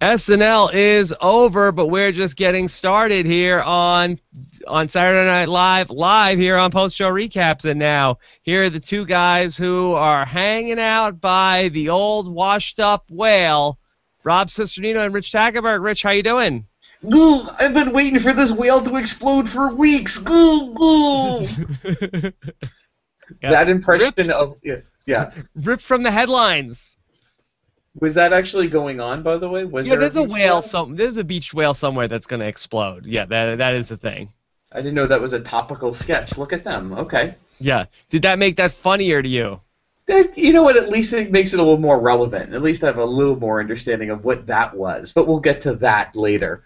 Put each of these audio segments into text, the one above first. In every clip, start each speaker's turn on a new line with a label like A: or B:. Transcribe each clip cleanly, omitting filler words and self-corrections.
A: SNL is over, but we're just getting started here on Saturday Night live here on Post Show Recaps. And now here are the two guys who are hanging out by the old washed-up whale, Rob Cesternino and Rich Tackenberg. Rich, how you doing?
B: Goo! I've been waiting for this whale to explode for weeks. Goo! Goo! That impression of yeah.
A: Ripped from the headlines.
B: Was that actually going on, by the way?
A: There's a whale. There's a beached whale somewhere that's going to explode. Yeah, that is the thing.
B: I didn't know that was a topical sketch. Look at them. Okay.
A: Yeah. Did that make that funnier to you?
B: You know what? At least it makes it a little more relevant. At least I have a little more understanding of what that was. But we'll get to that later.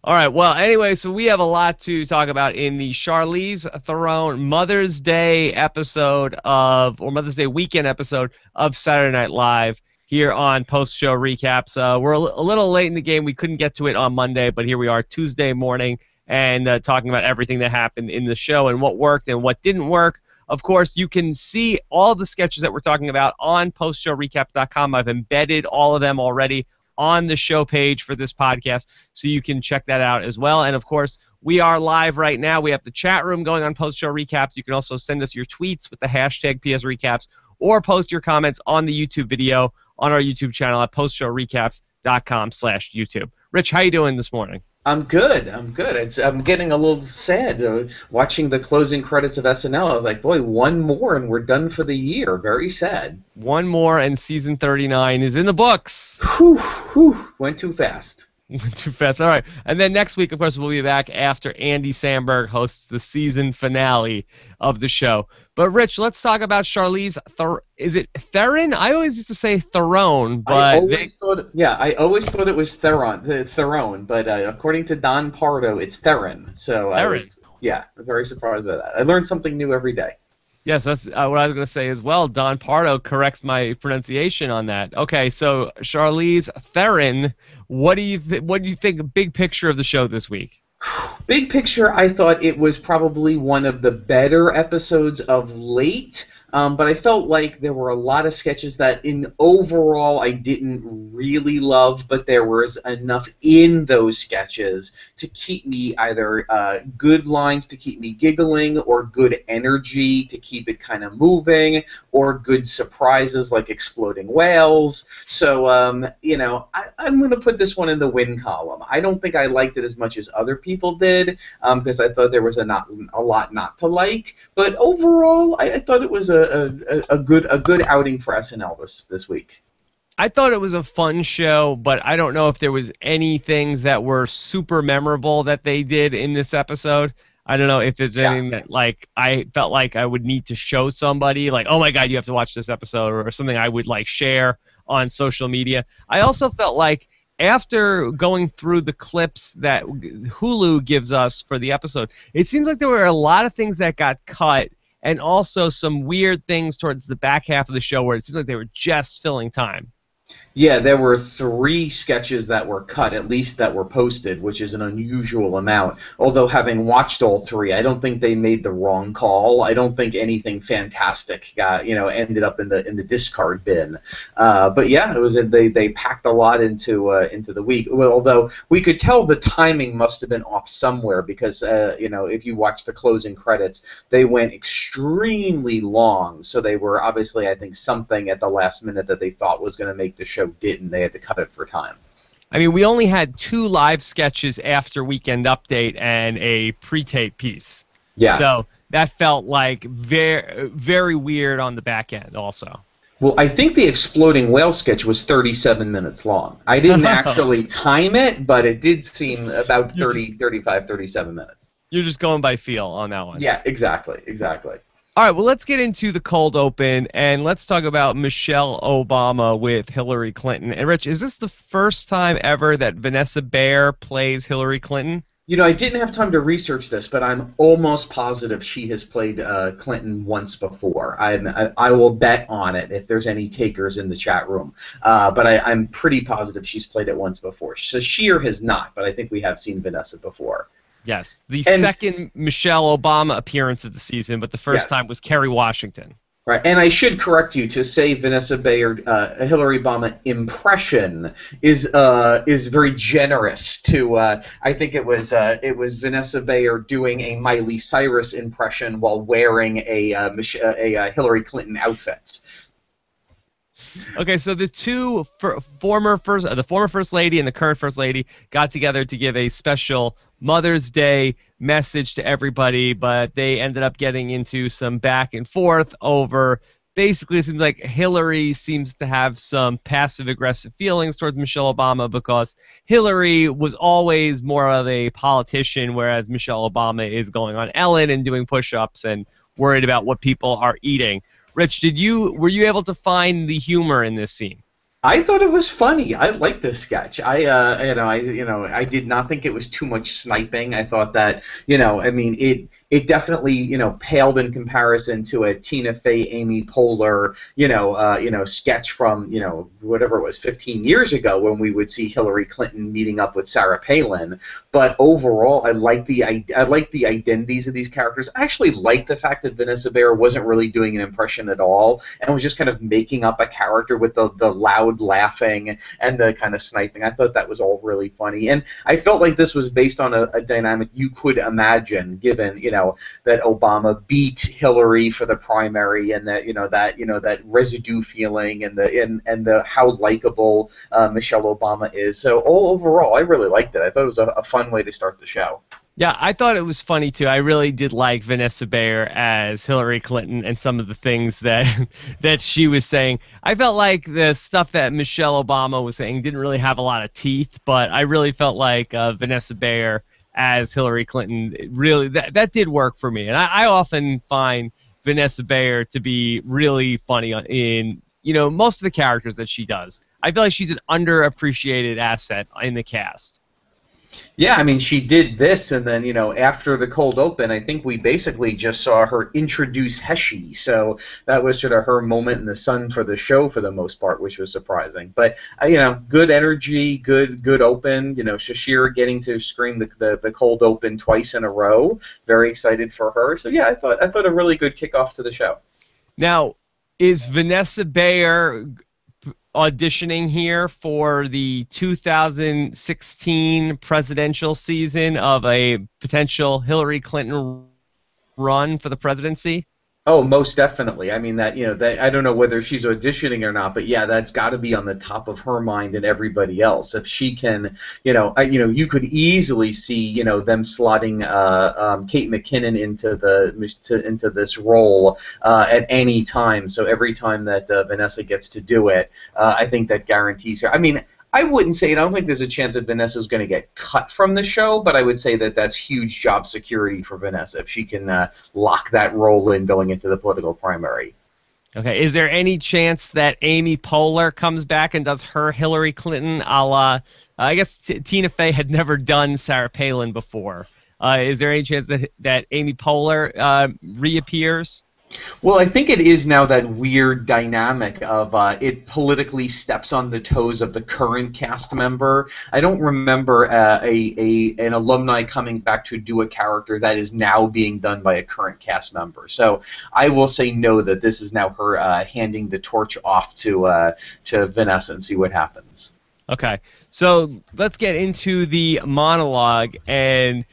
A: All right. Well, anyway, so we have a lot to talk about in the Charlize Theron Mother's Day Mother's Day weekend episode of Saturday Night Live here on post-show recaps. We're a little late in the game. We couldn't get to it on Monday, but here we are Tuesday morning and talking about everything that happened in the show and what worked and what didn't work. Of course, you can see all the sketches that we're talking about on postshowrecaps.com. I've embedded all of them already on the show page for this podcast, so you can check that out as well. And, of course, we are live right now. We have the chat room going on post-show recaps. You can also send us your tweets with the hashtag PSRecaps or post your comments on the YouTube video on our YouTube channel at postshowrecaps.com/YouTube. Rich, how you doing this morning?
B: I'm good. I'm getting a little sad watching the closing credits of SNL. I was like, boy, one more and we're done for the year. Very sad.
A: One more and season 39 is in the books.
B: Whew. Went too fast.
A: Went too fast. All right. And then next week, of course, we'll be back after Andy Samberg hosts the season finale of the show. But, Rich, let's talk about Charlize Is it Theron? I always used to say Theron, but
B: I always thought it was Theron. It's Theron, but according to Don Pardo, it's Theron. So I'm very surprised by that. I learn something new every day.
A: Yes, that's what I was going to say as well. Don Pardo corrects my pronunciation on that. Okay, so Charlize Theron, what do you think? Big picture of the show this week.
B: Big picture, I thought it was probably one of the better episodes of late. But I felt like there were a lot of sketches that in overall I didn't really love, but there was enough in those sketches to keep me either good lines to keep me giggling, or good energy to keep it kind of moving, or good surprises like exploding whales. So, I'm going to put this one in the win column. I don't think I liked it as much as other people did, because I thought there was a lot not to like. But overall, I thought it was a good outing for SNL this week.
A: I thought it was a fun show, but I don't know if there was any things that were super memorable that they did in this episode. I don't know if there's anything that I felt like I would need to show somebody, like, oh my God, you have to watch this episode, or something I would share on social media. I also felt like after going through the clips that Hulu gives us for the episode, it seems like there were a lot of things that got cut, and also some weird things towards the back half of the show where it seemed like they were just filling time.
B: Yeah, there were 3 sketches that were cut, at least that were posted, which is an unusual amount. Although, having watched all 3, I don't think they made the wrong call. I don't think anything fantastic ended up in the discard bin. But yeah, it was they packed a lot into the week. Well, although we could tell the timing must have been off somewhere, because if you watch the closing credits, they went extremely long. So they were obviously, I think, something at the last minute that they thought was going to make the show didn't. They had to cut it for time.
A: I mean, we only had 2 live sketches after Weekend Update and a pre-tape piece.
B: Yeah.
A: So that felt like very, very weird on the back end also.
B: Well, I think the exploding whale sketch was 37 minutes long. I didn't actually time it, but it did seem about 35, 37 minutes.
A: You're just going by feel on that one.
B: Yeah, exactly.
A: All right, well, let's get into the cold open, and let's talk about Michelle Obama with Hillary Clinton. And, Rich, is this the first time ever that Vanessa Bayer plays Hillary Clinton?
B: I didn't have time to research this, but I'm almost positive she has played Clinton once before. I will bet on it if there's any takers in the chat room. But I'm pretty positive she's played it once before. So Sheer has not, but I think we have seen Vanessa before.
A: Yes, second Michelle Obama appearance of the season, but the first time was Kerry Washington.
B: Right, and I should correct you to say Vanessa Bayer, Hillary Obama impression is very generous. To I think it was Vanessa Bayer doing a Miley Cyrus impression while wearing a Hillary Clinton outfit.
A: Okay, so the the former first lady and the current first lady got together to give a special Mother's Day message to everybody, but they ended up getting into some back and forth over. Basically, it seems like Hillary seems to have some passive aggressive feelings towards Michelle Obama because Hillary was always more of a politician, whereas Michelle Obama is going on Ellen and doing push-ups and worried about what people are eating. Rich, were you able to find the humor in this scene?
B: I thought it was funny. I liked this sketch. I did not think it was too much sniping. I thought that, I mean, it definitely, paled in comparison to a Tina Fey, Amy Poehler, sketch from, whatever it was, 15 years ago when we would see Hillary Clinton meeting up with Sarah Palin. But overall, I like the identities of these characters. I actually liked the fact that Vanessa Bayer wasn't really doing an impression at all and was just kind of making up a character with the loud laughing and the kind of sniping. I thought that was all really funny, and I felt like this was based on a dynamic you could imagine, given that Obama beat Hillary for the primary, and that residue feeling, and the how likable Michelle Obama is. So overall, I really liked it. I thought it was a fun way to start the show.
A: Yeah, I thought it was funny too. I really did like Vanessa Bayer as Hillary Clinton and some of the things that that she was saying. I felt like the stuff that Michelle Obama was saying didn't really have a lot of teeth, but I really felt like Vanessa Bayer as Hillary Clinton really that did work for me. And I often find Vanessa Bayer to be really funny in most of the characters that she does. I feel like she's an underappreciated asset in the cast.
B: Yeah, I mean, she did this, and then, after the cold open, I think we basically just saw her introduce HESHY. So that was sort of her moment in the sun for the show for the most part, which was surprising. But, good energy, good open. Shashir getting to scream the cold open twice in a row. Very excited for her. So, yeah, I thought a really good kickoff to the show.
A: Now, is Vanessa Bayer auditioning here for the 2016 presidential season of a potential Hillary Clinton run for the presidency?
B: Oh, most definitely. I mean, that I don't know whether she's auditioning or not, but yeah, that's got to be on the top of her mind and everybody else. If she can, you could easily see, them slotting Kate McKinnon into this role at any time. So every time that Vanessa gets to do it, I think that guarantees her. I mean, I wouldn't say it. I don't think there's a chance that Vanessa's going to get cut from the show, but I would say that that's huge job security for Vanessa if she can lock that role in going into the political primary.
A: Okay. Is there any chance that Amy Poehler comes back and does her Hillary Clinton a la, I guess Tina Fey had never done Sarah Palin before. Is there any chance that Amy Poehler reappears?
B: Well, I think it is now that weird dynamic of it politically steps on the toes of the current cast member. I don't remember an alumni coming back to do a character that is now being done by a current cast member. So I will say no, that this is now her handing the torch off to Vanessa and see what happens.
A: Okay, so let's get into the monologue, and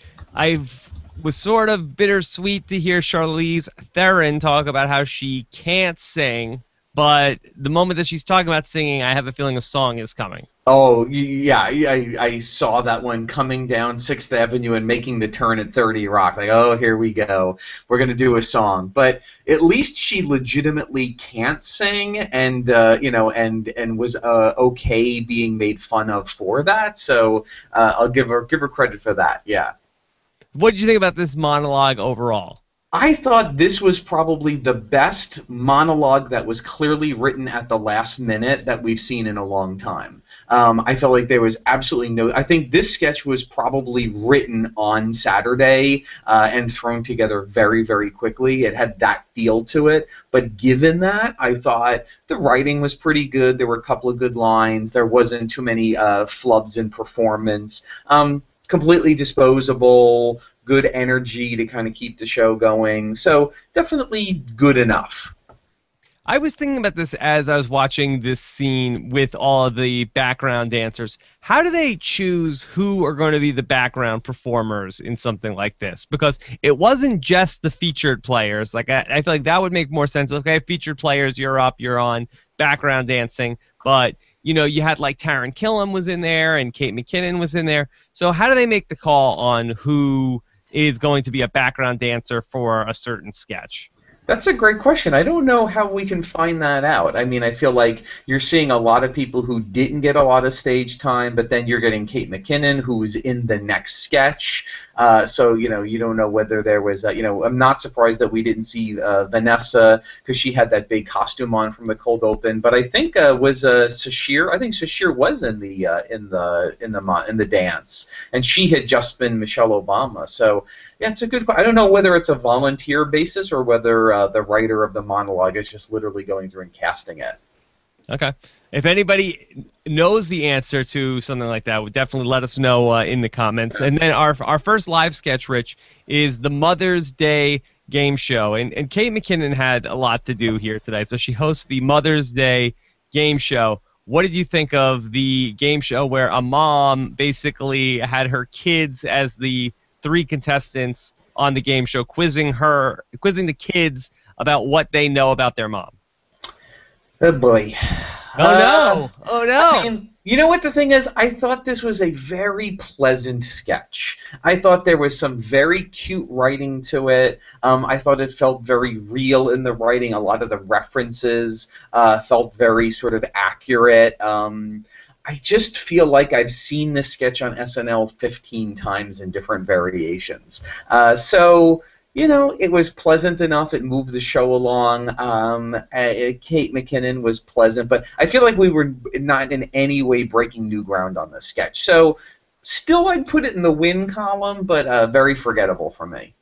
A: was sort of bittersweet to hear Charlize Theron talk about how she can't sing, but the moment that she's talking about singing, I have a feeling a song is coming.
B: Oh, yeah, I saw that one coming down 6th Avenue and making the turn at 30 Rock. Like, oh, here we go. We're going to do a song. But at least she legitimately can't sing and was okay being made fun of for that. So I'll give her credit for that, yeah.
A: What did you think about this monologue overall?
B: I thought this was probably the best monologue that was clearly written at the last minute that we've seen in a long time. I felt like there was absolutely no... I think this sketch was probably written on Saturday and thrown together very, very quickly. It had that feel to it. But given that, I thought the writing was pretty good. There were a couple of good lines. There wasn't too many flubs in performance. Completely disposable, good energy to kind of keep the show going. So definitely good enough.
A: I was thinking about this as I was watching this scene with all of the background dancers. How do they choose who are going to be the background performers in something like this? Because it wasn't just the featured players. Like I feel like that would make more sense. Okay, featured players, you're up, you're on background dancing. But you know, you had like Taron Killam was in there and Kate McKinnon was in there. So how do they make the call on who is going to be a background dancer for a certain sketch?
B: That's a great question. I don't know how we can find that out. I mean, I feel like you're seeing a lot of people who didn't get a lot of stage time, but then you're getting Kate McKinnon, who's in the next sketch. So, you know, you don't know whether there was, you know, I'm not surprised that we didn't see Vanessa because she had that big costume on from the cold open. But I think was Sashir. I think Sashir was in the dance, and she had just been Michelle Obama. So. Yeah, it's a good question. I don't know whether it's a volunteer basis or whether the writer of the monologue is just literally going through and casting it.
A: Okay. If anybody knows the answer to something like that, would definitely let us know in the comments. And then our first live sketch, Rich, is the Mother's Day game show. And Kate McKinnon had a lot to do here tonight. So she hosts the Mother's Day game show. What did you think of the game show where a mom basically had her kids as the 3 contestants on the game show, quizzing the kids about what they know about their mom?
B: Oh boy.
A: Oh no! Oh no!
B: I mean, you know what the thing is? I thought this was a very pleasant sketch. I thought there was some very cute writing to it. I thought it felt very real in the writing. A lot of the references felt very sort of accurate. I just feel like I've seen this sketch on SNL 15 times in different variations. So, you know, it was pleasant enough. It moved the show along. Kate McKinnon was pleasant, but I feel like we were not in any way breaking new ground on this sketch. So, still I'd put it in the win column, but very forgettable for me.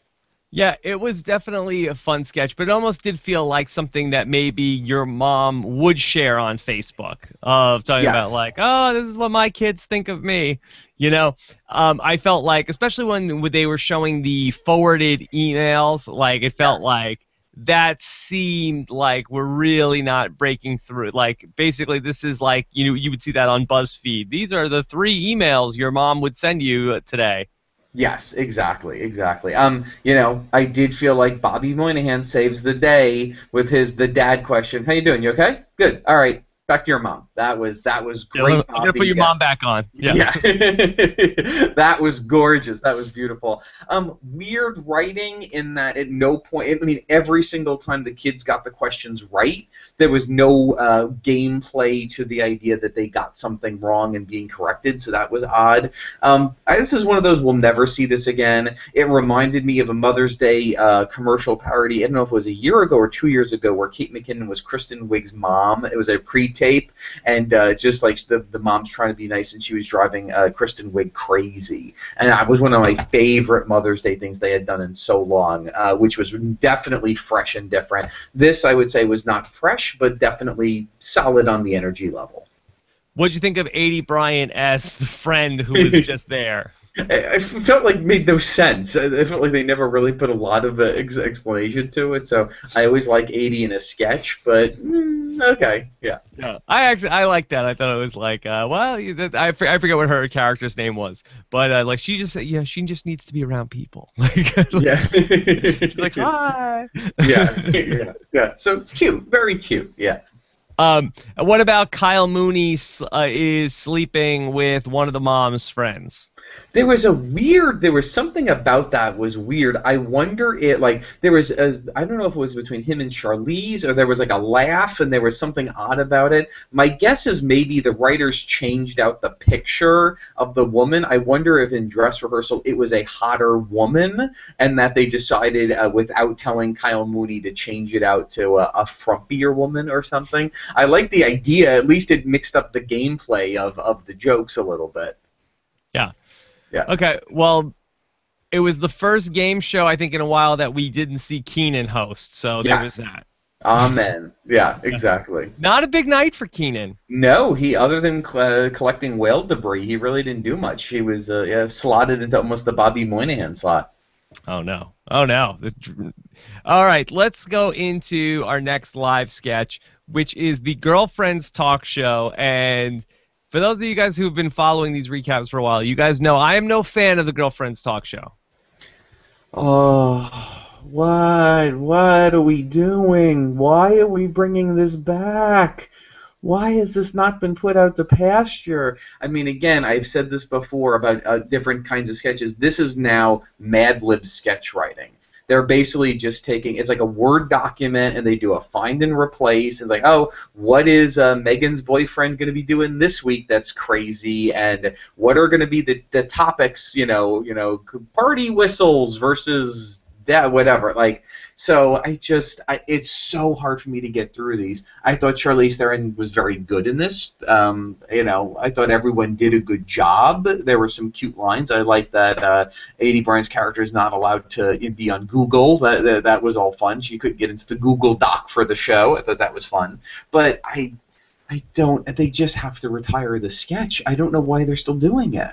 A: Yeah, it was definitely a fun sketch, but it almost did feel like something that maybe your mom would share on Facebook, of talking about like, oh, this is what my kids think of me. You know, I felt like, especially when they were showing the forwarded emails, like it felt like that seemed like we're really not breaking through. Like basically, this is like you would see that on BuzzFeed. These are the 3 emails your mom would send you today.
B: Yes, exactly. You know, I did feel like Bobby Moynihan saves the day with the dad question. How you doing? You okay? Good. All right. Back to your mom. That was great.
A: I'm gonna put your mom back on.
B: Yeah. That was gorgeous. That was beautiful. Weird writing in that at no point, I mean, every single time the kids got the questions right, there was no gameplay to the idea that they got something wrong and being corrected, so that was odd. This is one of those, we'll never see this again. It reminded me of a Mother's Day commercial parody, I don't know if it was a year ago or 2 years ago, where Kate McKinnon was Kristen Wiig's mom. It was a pre-tape, and just like the mom's trying to be nice, and she was driving Kristen Wiig crazy. And that was one of my favorite Mother's Day things they had done in so long, which was definitely fresh and different. This, I would say, was not fresh, but definitely solid on the energy level.
A: What did you think of A.D. Bryant as the friend who was just there?
B: I felt like it made no sense. I felt like they never really put a lot of explanation to it, so I always like 80 in a sketch, but okay, yeah.
A: Yeah, I like that. I thought it was like, well, I forget what her character's name was, but like she just needs to be around people.
B: Yeah.
A: She's like, hi.
B: Yeah. So cute, very cute. Yeah.
A: What about Kyle Mooney is sleeping with one of the mom's friends?
B: There was something about that was weird. I wonder there was I don't know if it was between him and Charlize, or there was like a laugh and there was something odd about it. My guess is maybe the writers changed out the picture of the woman. I wonder if in dress rehearsal it was a hotter woman, and that they decided without telling Kyle Mooney to change it out to a frumpier woman or something. I like the idea. At least it mixed up the gameplay of the jokes a little bit.
A: Yeah.
B: Yeah.
A: Okay, well, it was the first game show, I think, in a while that we didn't see Keenan host, so there was that.
B: Amen. Yeah, exactly.
A: Not a big night for Keenan.
B: No, he, other than collecting whale debris, he really didn't do much. He was slotted into almost the Bobby Moynihan slot.
A: Oh no. Oh no. All right, let's go into our next live sketch, which is the Girlfriends Talk Show. And for those of you guys who've been following these recaps for a while, you guys know I am no fan of the Girlfriends Talk Show.
B: Oh, what? What are we doing? Why are we bringing this back? Why has this not been put out to pasture? I mean, again, I've said this before about different kinds of sketches. This is now Mad Lib sketch writing. They're basically just taking, it's like a Word document, and they do a find and replace. It's like, oh, what is Megan's boyfriend going to be doing this week that's crazy? And what are going to be the topics, party whistles versus that, whatever. Like, so it's so hard for me to get through these. I thought Charlize Theron was very good in this. I thought everyone did a good job. There were some cute lines. I like that A.D. Bryant's character is not allowed to be on Google. That was all fun. She couldn't get into the Google Doc for the show. I thought that was fun. But I don't. They just have to retire the sketch. I don't know why they're still doing it.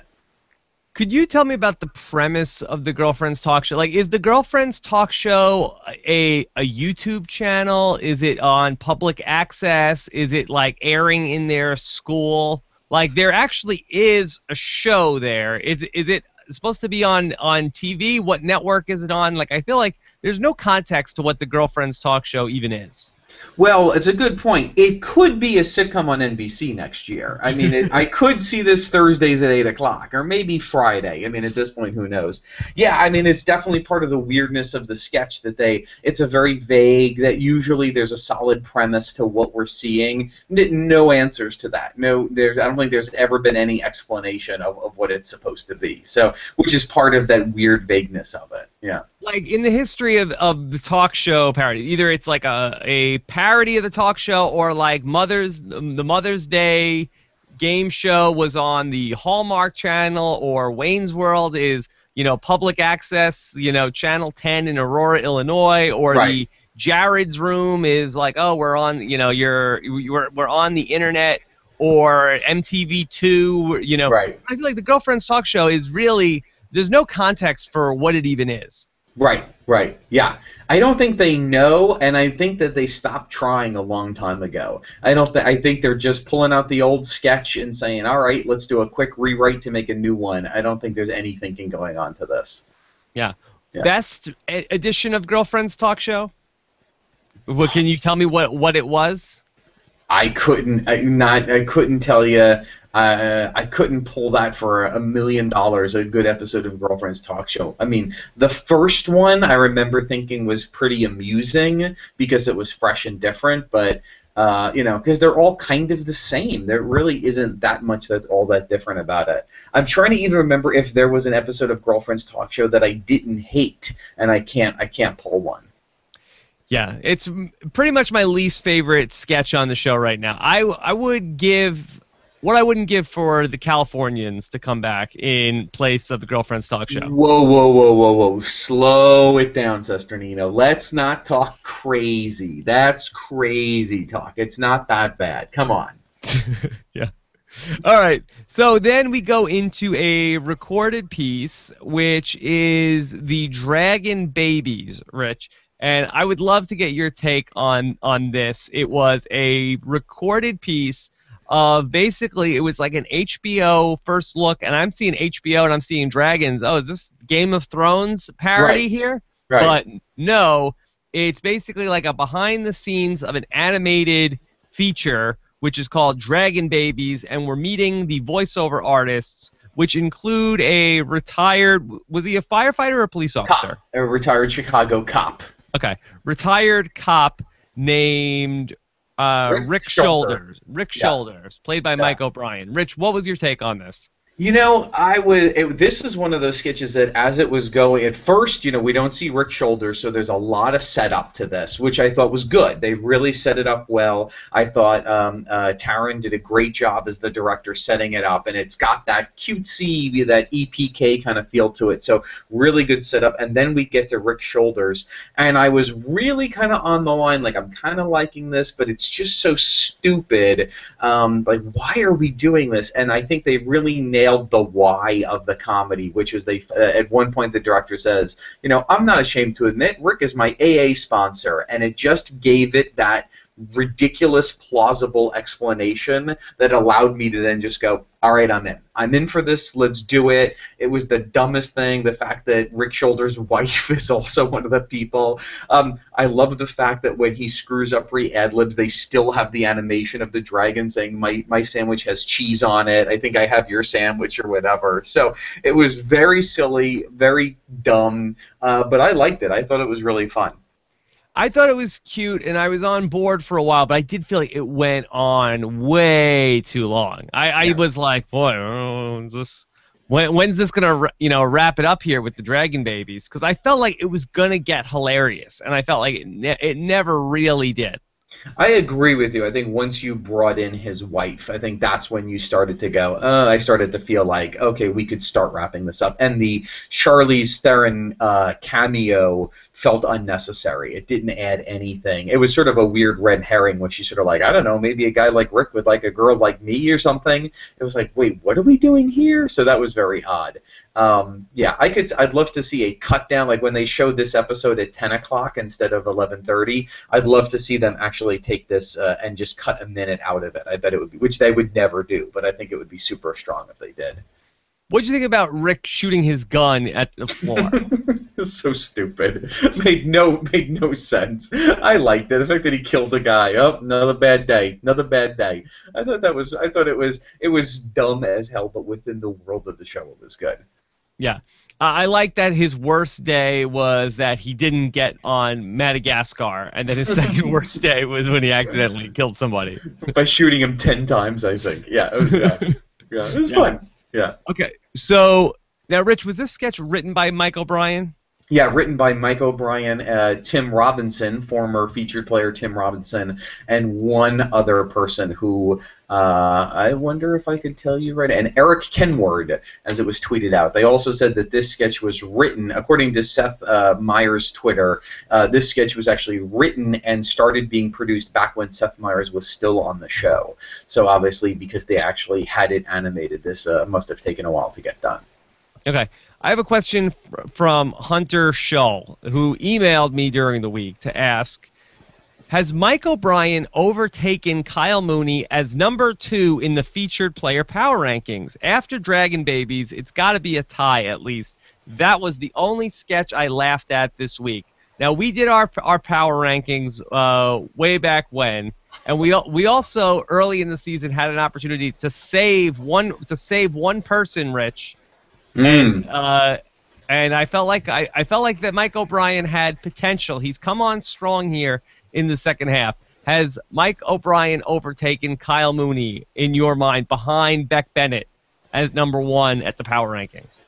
A: Could you tell me about the premise of the Girlfriends Talk Show? Like, is the Girlfriends Talk Show a YouTube channel? Is it on public access? Is it like airing in their school? Like, there actually is a show there. Is it supposed to be on TV? What network is it on? Like, I feel like there's no context to what the Girlfriends Talk Show even is.
B: Well, it's a good point. It could be a sitcom on NBC next year. I mean, I could see this Thursdays at 8 o'clock, or maybe Friday. I mean, at this point, who knows? Yeah, I mean, it's definitely part of the weirdness of the sketch that it's a very vague, that usually there's a solid premise to what we're seeing. No answers to that. I don't think there's ever been any explanation of what it's supposed to be. So, which is part of that weird vagueness of it. Yeah.
A: Like, in the history of the talk show parody, either it's like a parody of the talk show, or like the Mother's Day game show was on the Hallmark Channel, or Wayne's World is, public access, Channel 10 in Aurora, Illinois, or
B: Right.
A: the Jared's Room is like, oh, we're on, we're on the internet, or MTV2,
B: Right.
A: I feel like the Girlfriends Talk Show is really, there's no context for what it even is.
B: Right, yeah. I don't think they know, and I think that they stopped trying a long time ago. I think they're just pulling out the old sketch and saying, all right, let's do a quick rewrite to make a new one. I don't think there's any thinking going on to this.
A: Yeah.
B: Yeah.
A: Best edition of Girlfriends Talk Show? What, can you tell me what it was?
B: I couldn't tell you. I couldn't pull that for $1 million. A good episode of Girlfriends Talk Show. I mean, the first one I remember thinking was pretty amusing because it was fresh and different, but because they're all kind of the same. There really isn't that much that's all that different about it. I'm trying to even remember if there was an episode of Girlfriends Talk Show that I didn't hate, and I can't pull one.
A: Yeah, it's pretty much my least favorite sketch on the show right now. I would give what I wouldn't give for the Californians to come back in place of the Girlfriends Talk Show.
B: Whoa. Slow it down, Cesternino. Let's not talk crazy. That's crazy talk. It's not that bad. Come on.
A: Yeah. All right. So then we go into a recorded piece, which is the Dragon Babies, Rich. And I would love to get your take on this. It was a recorded piece of, basically, it was like an HBO first look, and I'm seeing HBO and I'm seeing dragons. Oh, is this Game of Thrones parody
B: Right.
A: here?
B: Right.
A: But no, it's basically like a behind the scenes of an animated feature, which is called Dragon Babies, and we're meeting the voiceover artists, which include a retired, was he a firefighter or a police officer?
B: Cop. A retired Chicago cop.
A: Okay, retired cop named Rick Shoulders. Rick Shoulders, played by Mike O'Brien. Rich, what was your take on this?
B: This is one of those sketches that, as it was going, at first, we don't see Rick Shoulders, so there's a lot of setup to this, which I thought was good. They really set it up well. I thought Taron did a great job as the director setting it up, and it's got that cutesy, that EPK kind of feel to it, so really good setup. And then we get to Rick Shoulders, and I was really kind of on the line, like, I'm kind of liking this, but it's just so stupid. Like, why are we doing this? And I think they really nailed nailed the why of the comedy, which is at one point the director says, I'm not ashamed to admit Rick is my AA sponsor, and it just gave it that ridiculous, plausible explanation that allowed me to then just go, all right, I'm in. I'm in for this. Let's do it. It was the dumbest thing. The fact that Rick Shoulder's wife is also one of the people. I love the fact that when he screws up re-ad-libs, they still have the animation of the dragon saying, my sandwich has cheese on it. I think I have your sandwich or whatever. So it was very silly, very dumb, but I liked it. I thought it was really fun.
A: I thought it was cute, and I was on board for a while, but I did feel like it went on way too long. I was like, boy, when's this gonna wrap it up here with the dragon babies? Because I felt like it was gonna get hilarious, and I felt like it never really did.
B: I agree with you. I think once you brought in his wife, I think that's when you started to go, I started to feel like, okay, we could start wrapping this up. And the Charlize Theron cameo felt unnecessary. It didn't add anything. It was sort of a weird red herring when she's sort of like, I don't know, maybe a guy like Rick would like a girl like me or something. It was like, wait, what are we doing here? So that was very odd. Yeah, I'd love to see a cut down, like when they showed this episode at 10 o'clock instead of 11:30. I'd love to see them actually take this and just cut a minute out of it. I bet it would be, which they would never do, but I think it would be super strong if they did.
A: What did you think about Rick shooting his gun at the floor?
B: It was so stupid. Made no sense. I liked it. The fact that he killed a guy. Oh, another bad day. Another bad day. I thought it was dumb as hell, but within the world of the show, it was good.
A: Yeah. I like that his worst day was that he didn't get on Madagascar, and then his second worst day was when he accidentally killed somebody.
B: By shooting him 10 times, I think. Yeah, it was fun. Yeah.
A: Okay, so now, Rich, was this sketch written by Mike O'Brien?
B: Yeah, written by Mike O'Brien, Tim Robinson, former featured player Tim Robinson, and one other person who I wonder if I could tell you right, and Eric Kenward, as it was tweeted out. They also said that this sketch was written, according to Seth Meyers' Twitter, this sketch was actually written and started being produced back when Seth Meyers was still on the show. So obviously, because they actually had it animated, this must have taken a while to get done.
A: Okay. I have a question from Hunter Shull, who emailed me during the week to ask, has Mike O'Brien overtaken Kyle Mooney as number 2 in the featured player power rankings? After Dragon Babies, it's got to be a tie at least. That was the only sketch I laughed at this week. Now, we did our power rankings way back when, and we also early in the season had an opportunity to save one person, Rich. And I felt like that Mike O'Brien had potential. He's come on strong here in the second half. Has Mike O'Brien overtaken Kyle Mooney in your mind behind Beck Bennett as number 1 at the power rankings?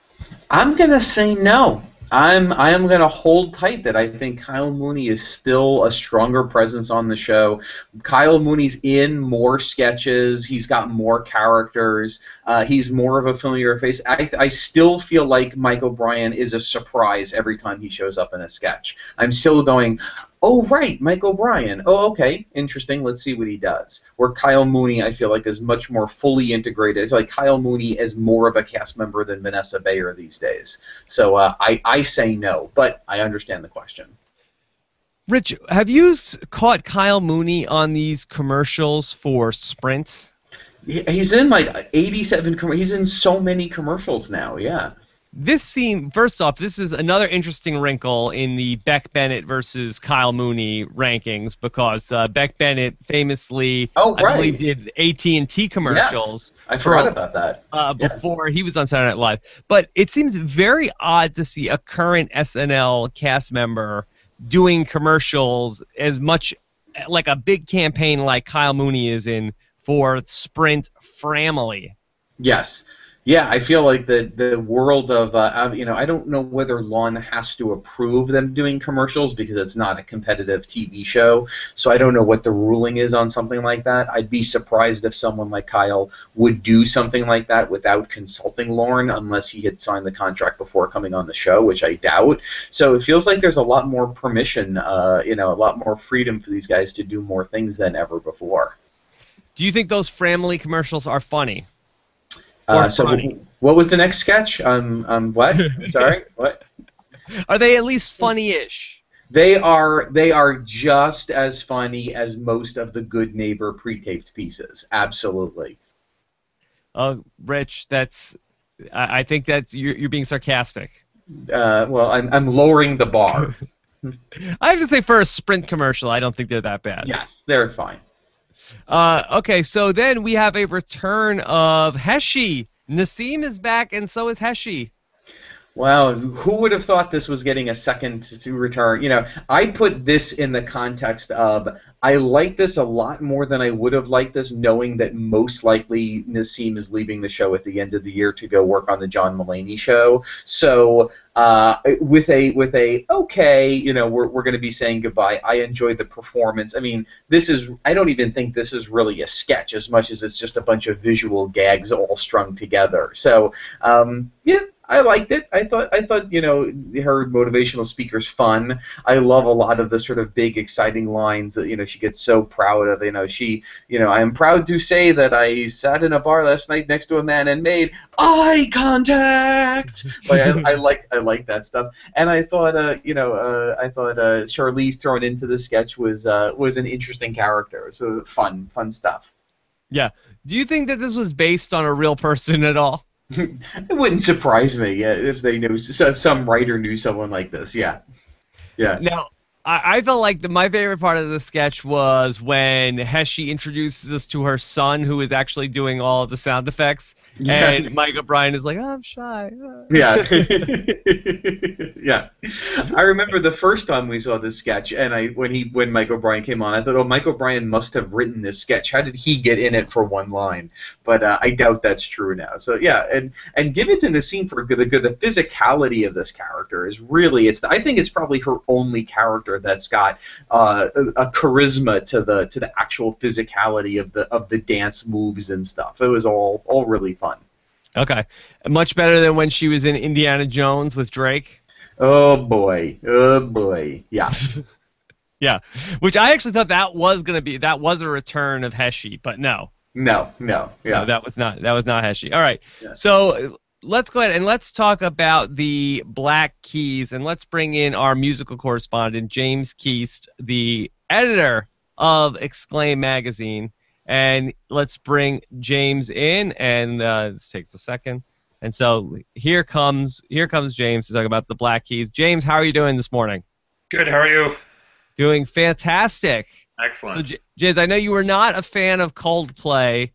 B: I'm gonna say no. I am going to hold tight that I think Kyle Mooney is still a stronger presence on the show. Kyle Mooney's in more sketches. He's got more characters. He's more of a familiar face. I still feel like Mike O'Brien is a surprise every time he shows up in a sketch. I'm still going, oh, right, Mike O'Brien. Oh, okay, interesting. Let's see what he does. Where Kyle Mooney, I feel like, is much more fully integrated. I feel like Kyle Mooney is more of a cast member than Vanessa Bayer these days. So I say no, but I understand the question.
A: Rich, have you caught Kyle Mooney on these commercials for Sprint?
B: He's in like 87. He's in so many commercials now. Yeah.
A: This scene, first off, this is another interesting wrinkle in the Beck Bennett versus Kyle Mooney rankings because Beck Bennett famously, I believe, did AT&T commercials.
B: Yes, I forgot about that.
A: Before he was on Saturday Night Live. But it seems very odd to see a current SNL cast member doing commercials as much like a big campaign like Kyle Mooney is in for Sprint Family.
B: Yes. Yeah, I feel like the world of, I don't know whether Lon has to approve them doing commercials because it's not a competitive TV show, so I don't know what the ruling is on something like that. I'd be surprised if someone like Kyle would do something like that without consulting Lorne unless he had signed the contract before coming on the show, which I doubt. So it feels like there's a lot more permission, a lot more freedom for these guys to do more things than ever before.
A: Do you think those family commercials are funny?
B: So What was the next sketch? What? Sorry, what?
A: Are they at least funny-ish?
B: They are just as funny as most of the Good Neighbor pre-taped pieces. Absolutely.
A: Oh, Rich, I think that's you're being sarcastic.
B: Well, I'm lowering the bar.
A: I have to say, for a Sprint commercial, I don't think they're that bad.
B: Yes, they're fine.
A: Okay, so then we have a return of Heshy. Nassim is back, and so is Heshy.
B: Wow, who would have thought this was getting a second to return? I put this in the context of I like this a lot more than I would have liked this, knowing that most likely Nassim is leaving the show at the end of the year to go work on the John Mulaney show. So with a okay, we're going to be saying goodbye. I enjoyed the performance. I mean, I don't even think this is really a sketch as much as it's just a bunch of visual gags all strung together. So yeah. I liked it. I thought her motivational speaker's fun. I love a lot of the sort of big exciting lines that she gets so proud of. I am proud to say that I sat in a bar last night next to a man and made eye contact. I like that stuff. And I thought Charlize thrown into the sketch was an interesting character. So fun stuff.
A: Yeah. Do you think that this was based on a real person at all?
B: It wouldn't surprise me if they knew some writer knew someone like this. Yeah.
A: Now, I felt like my favorite part of the sketch was when Heshy introduces us to her son, who is actually doing all of the sound effects, and Mike O'Brien is like, "Oh, I'm shy."
B: Yeah. Yeah. I remember the first time we saw this sketch, and when Mike O'Brien came on, I thought, oh, Mike O'Brien must have written this sketch. How did he get in it for one line? But I doubt that's true now. So yeah, and give it to Nassim for the physicality of this character is really I think it's probably her only character that's got a charisma to the actual physicality of the dance moves and stuff. It was all really fun.
A: Okay, much better than when she was in Indiana Jones with Drake.
B: Oh boy, yeah.
A: Yeah, which I actually thought that was a return of Heshy, but no.
B: Yeah.
A: No, that was not Heshy. All right,
B: Yeah.
A: So let's go ahead and let's talk about the Black Keys, and let's bring in our musical correspondent, James Keast, the editor of Exclaim magazine. And let's bring James in, and this takes a second. And so here comes James to talk about the Black Keys. James, how are you doing this morning?
C: Good. How are you?
A: Doing fantastic.
C: Excellent.
A: So, James, I know you were not a fan of Coldplay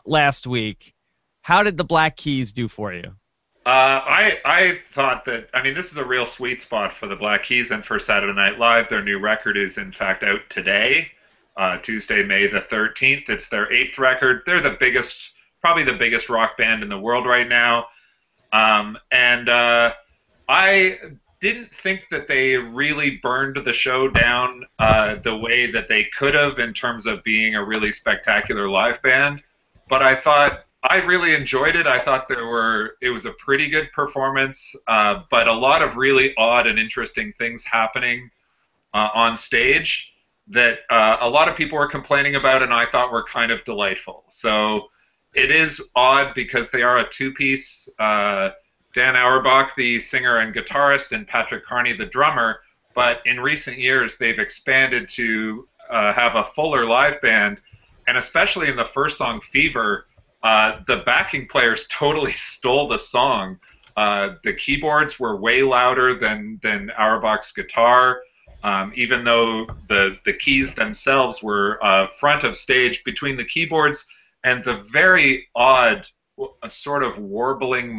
A: last week. How did the Black Keys do for you?
C: I thought that, this is a real sweet spot for the Black Keys and for Saturday Night Live. Their new record is, in fact, out today, Tuesday, May the 13th. It's their 8th record. They're probably the biggest rock band in the world right now. I didn't think that they really burned the show down the way that they could have in terms of being a really spectacular live band. But I really enjoyed it. I thought it was a pretty good performance, but a lot of really odd and interesting things happening on stage that a lot of people were complaining about, and I thought were kind of delightful. So it is odd because they are a two-piece. Dan Auerbach, the singer and guitarist, and Patrick Carney, the drummer. But in recent years, they've expanded to have a fuller live band, and especially in the first song, Fever, the backing players totally stole the song. The keyboards were way louder than Auerbach's guitar, even though the keys themselves were front of stage between the keyboards and the very odd sort of warbling,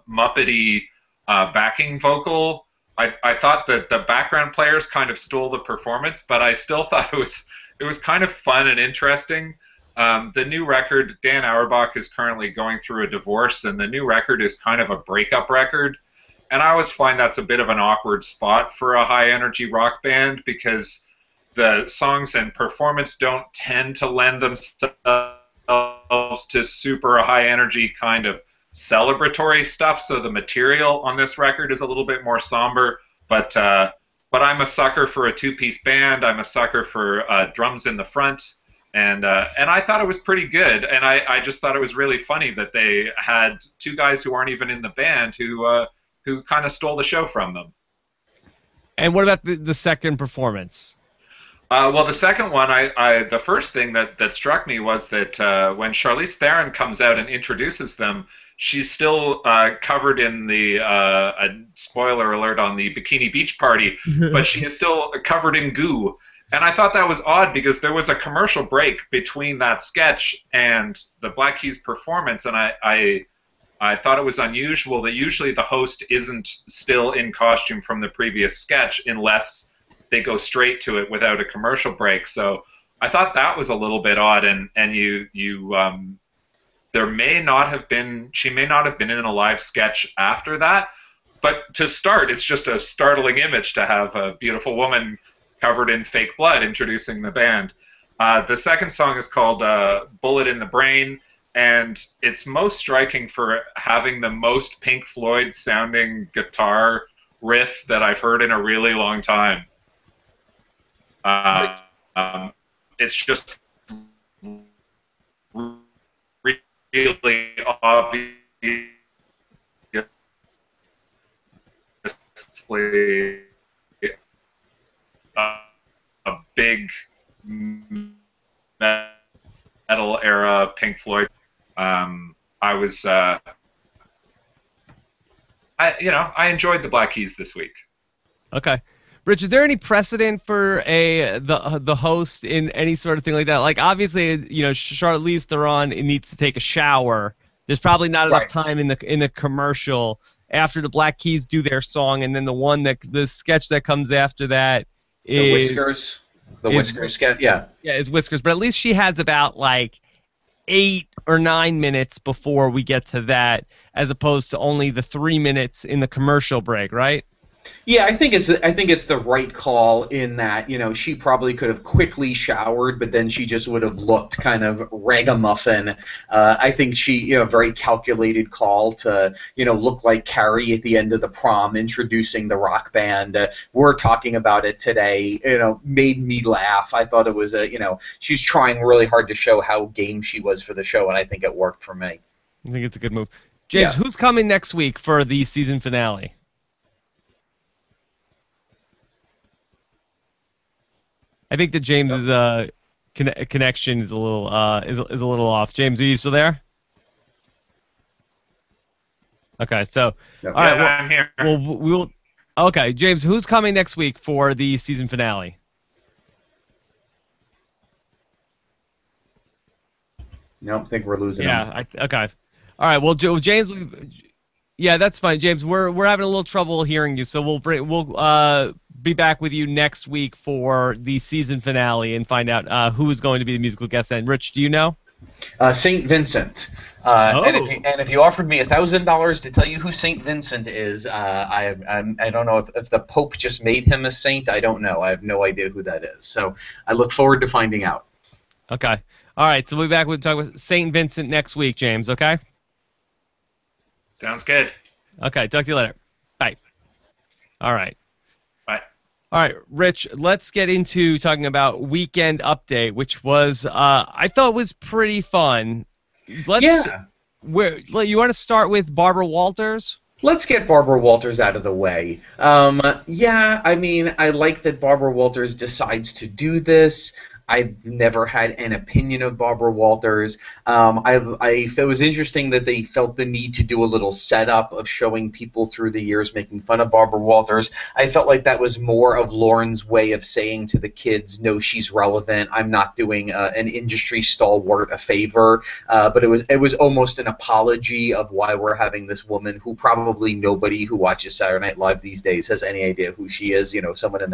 C: muppety backing vocal. I thought that the background players kind of stole the performance, but I still thought it was kind of fun and interesting. The new record, Dan Auerbach is currently going through a divorce, and the new record is kind of a breakup record. And I always find that's a bit of an awkward spot for a high-energy rock band because the songs and performance don't tend to lend themselves to super high-energy kind of celebratory stuff. So the material on this record is a little bit more somber, but I'm a sucker for a two-piece band. I'm a sucker for drums in the front. And I thought it was pretty good, and I just thought it was really funny that they had two guys who aren't even in the band who kind of stole the show from them.
A: And what about the second performance?
C: Well, the second one, the first thing that struck me was that when Charlize Theron comes out and introduces them, she's still covered in the a spoiler alert on the Bikini Beach Party, but she is still covered in goo. And I thought that was odd because there was a commercial break between that sketch and the Black Keys performance, and I thought it was unusual that usually the host isn't still in costume from the previous sketch unless they go straight to it without a commercial break. So I thought that was a little bit odd, and there may not have been, she may not have been in a live sketch after that, but to start, it's just a startling image to have a beautiful woman covered in fake blood introducing the band. The second song is called Bullet in the Brain, and it's most striking for having the most Pink Floyd sounding guitar riff that I've heard in a really long time. It's just really obviously a big metal era Pink Floyd. I was, I enjoyed the Black Keys this week.
A: Okay. Rich, is there any precedent for the host in any sort of thing like that? Like, obviously, Charlize Theron needs to take a shower. There's probably not enough time in the commercial after the Black Keys do their song, and then the sketch that comes after that is
B: the Whiskers sketch. Yeah,
A: is Whiskers. But at least she has about like 8 or 9 minutes before we get to that, as opposed to only the 3 minutes in the commercial break, right?
B: Yeah, I think it's the right call in that, she probably could have quickly showered, but then she just would have looked kind of ragamuffin. I think she, very calculated call to, look like Carrie at the end of the prom introducing the rock band. We're talking about it today, made me laugh. I thought it was she's trying really hard to show how game she was for the show, and I think it worked for me.
A: I think it's a good move. James, who's coming next week for the season finale? I think that James's connection is a little is a little off. James, are you still there? Okay, so all right,
C: I'm here.
A: We'll okay, James, who's coming next week for the season finale?
B: No, I think we're losing him.
A: Okay. All right. Well, James, yeah, that's fine, James. We're having a little trouble hearing you, so we'll be back with you next week for the season finale and find out who is going to be the musical guest then. Rich, do you know?
B: St. Vincent. And if you offered me $1,000 to tell you who St. Vincent is, I don't know if the Pope just made him a saint. I don't know. I have no idea who that is. So I look forward to finding out.
A: Okay. All right. So we'll be back with talk with St. Vincent next week, James. Okay.
C: Sounds good.
A: Okay. Talk to you later. Bye. All right.
C: Bye.
A: All right, Rich, let's get into talking about Weekend Update, which was, I thought was pretty fun. You want to start with Barbara Walters?
B: Let's get Barbara Walters out of the way. I like that Barbara Walters decides to do this. I've never had an opinion of Barbara Walters. It was interesting that they felt the need to do a little setup of showing people through the years making fun of Barbara Walters. I felt like that was more of Lauren's way of saying to the kids, no, she's relevant. I'm not doing an industry stalwart a favor. But it was almost an apology of why we're having this woman who probably nobody who watches Saturday Night Live these days has any idea who she is. Someone in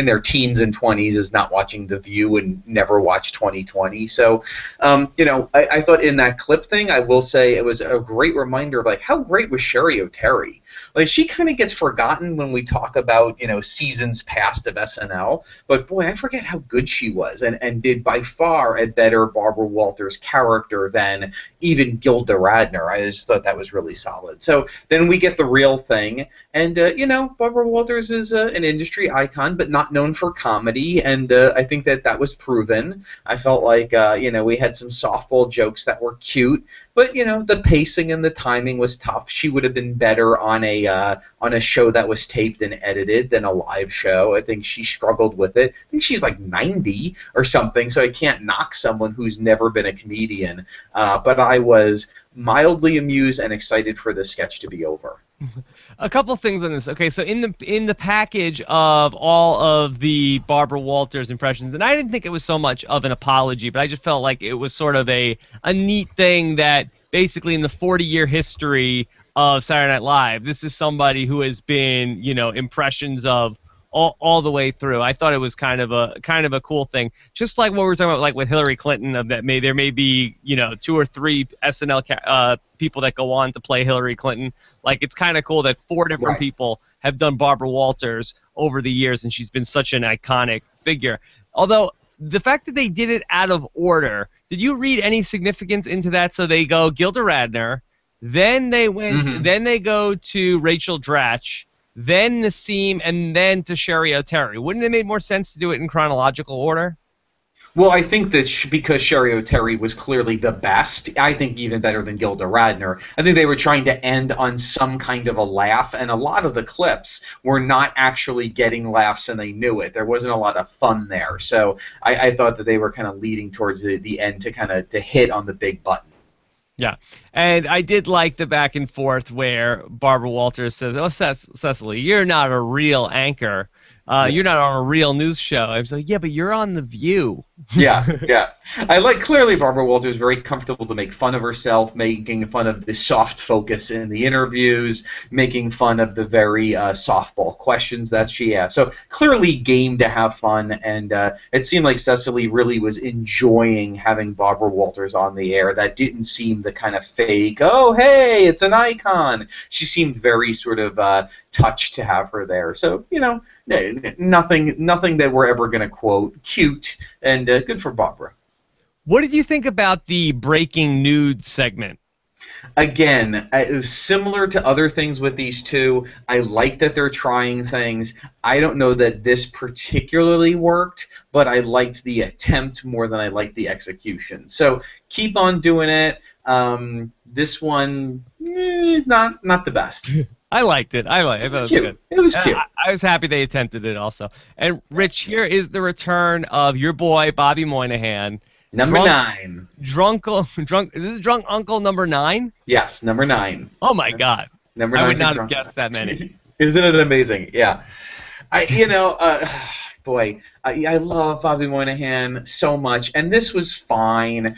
B: their teens and 20s is not watching The View and never watched 2020. So, I thought in that clip thing, I will say it was a great reminder of like how great was Sherry O'Terry. Like she kind of gets forgotten when we talk about seasons past of SNL, but boy, I forget how good she was and did by far a better Barbara Walters character than even Gilda Radner. I just thought that was really solid. So then we get the real thing, and Barbara Walters is an industry icon, but not known for comedy, and I think that was proven. I felt like we had some softball jokes that were cute, but the pacing and the timing was tough. She would have been better on a show that was taped and edited than a live show. I think she struggled with it. I think she's like 90 or something, so I can't knock someone who's never been a comedian. But I was mildly amused and excited for the sketch to be over.
A: A couple things on this. Okay, so in the package of all of the Barbara Walters impressions, and I didn't think it was so much of an apology, but I just felt like it was sort of a neat thing that basically in the 40-year history of Saturday Night Live, this is somebody who has been, impressions of all the way through. I thought it was kind of a cool thing, just like what we were talking about, like with Hillary Clinton, of that there may be 2 or 3 SNL people that go on to play Hillary Clinton. Like, it's kind of cool that 4 different people have done Barbara Walters over the years, and she's been such an iconic figure. Although the fact that they did it out of order, did you read any significance into that? So they go Gilda Radner, then they went, then they go to Rachel Dratch, then Nassim, and then to Sherry O'Terry. Wouldn't it have made more sense to do it in chronological order?
B: Well, I think that because Sherry O'Terry was clearly the best, I think even better than Gilda Radner, I think they were trying to end on some kind of a laugh, and a lot of the clips were not actually getting laughs, and they knew it. There wasn't a lot of fun there. So I thought that they were kind of leading towards the end to hit on the big button.
A: Yeah, and I did like the back and forth where Barbara Walters says, "Oh, Cecily, you're not a real anchor. You're not on a real news show." I was like, "Yeah, but you're on The View."
B: Yeah. I like, clearly Barbara Walters very comfortable to make fun of herself, making fun of the soft focus in the interviews, making fun of the very softball questions that she asked. So clearly game to have fun, and it seemed like Cecily really was enjoying having Barbara Walters on the air. That didn't seem the kind of fake, oh, hey, it's an icon. She seemed very sort of touched to have her there. So, nothing that we're ever going to quote. Cute, and good for Barbara.
A: What did you think about the breaking nude segment?
B: Again, similar to other things with these two, I like that they're trying things. I don't know that this particularly worked, but I liked the attempt more than I liked the execution. So keep on doing it. This one, not the best.
A: I liked it. I thought it was
B: cute.
A: Good.
B: It was cute.
A: I was happy they attempted it also. And Rich, here is the return of your boy Bobby Moynihan.
B: Number 9.
A: Drunk. This is Drunk Uncle number 9.
B: Yes, number 9.
A: Oh my God.
B: Number 9.
A: I would not have guessed that many.
B: Isn't it amazing? Yeah. Boy, I love Bobby Moynihan so much, and this was fine.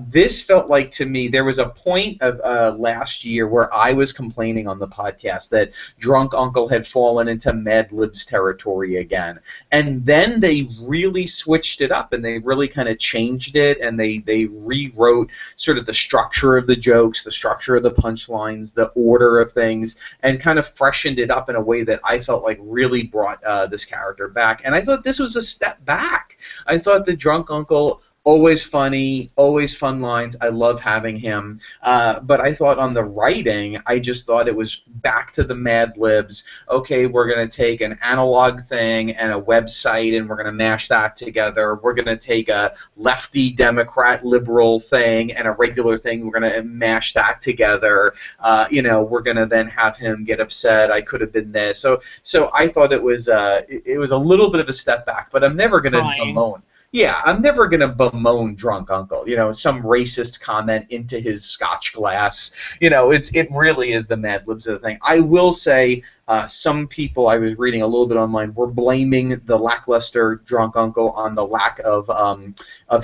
B: This felt like, to me, there was a point of last year where I was complaining on the podcast that Drunk Uncle had fallen into Mad Libs territory again, and then they really switched it up, and they really kind of changed it, and they rewrote sort of the structure of the jokes, the structure of the punchlines, the order of things, and kind of freshened it up in a way that I felt like really brought this character back. And I thought this was a step back. I thought the Drunk Uncle, always funny, always fun lines. I love having him. But I thought on the writing, I just thought it was back to the Mad Libs. Okay, we're going to take an analog thing and a website, and we're going to mash that together. We're going to take a lefty Democrat liberal thing and a regular thing. We're going to mash that together. We're going to then have him get upset. I could have been this. So I thought it was a little bit of a step back, but I'm never going to bemoan. Yeah, I'm never going to bemoan Drunk Uncle. Some racist comment into his scotch glass. It really is the Mad Libs of the thing. I will say some people, I was reading a little bit online, were blaming the lackluster Drunk Uncle on the lack of